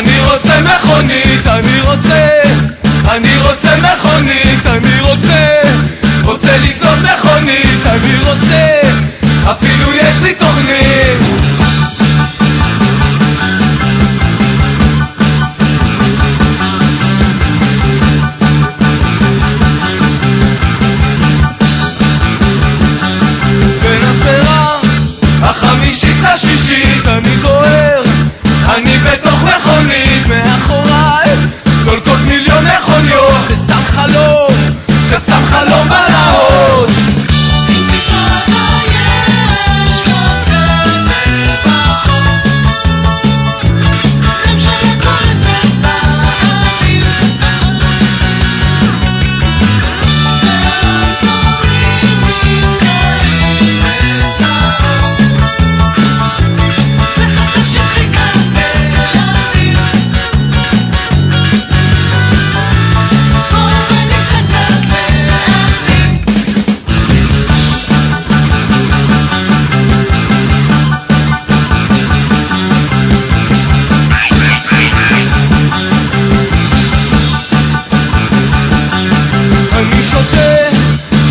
אני רוצה מכונית, אני רוצה מכונית, רוצה לקנות מכונית, אני רוצה, אפילו יש לי תוכנית. בין הסדרה החמישית לשישית אני דוהר, אני בתוך מכונית, מאחוריי דולקות מיליון מכוניות. זה סתם חלום, זה סתם חלום בלהות.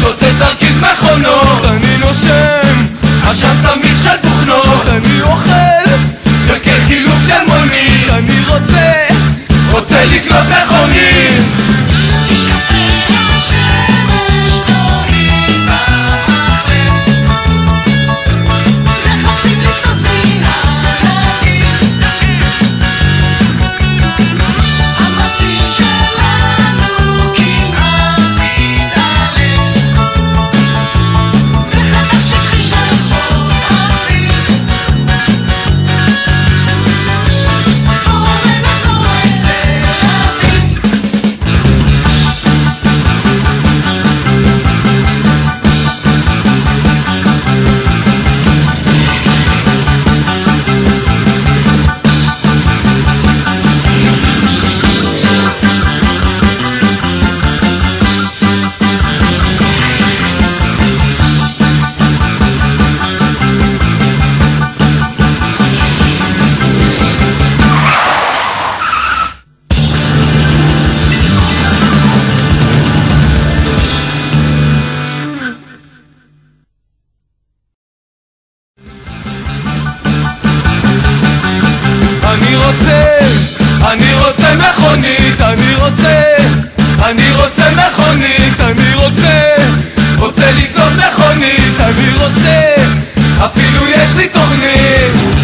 שותה תרכיז מכונות, אני נושם עשן סמיך של תוכנות, אני אוכל חלקי חילוף של מונית, אני רוצה לקנות מכונית. אני רוצה מכונית, אני רוצה מכונית, רוצה לקנות מכונית, אני רוצה, אפילו יש לי תוכנית.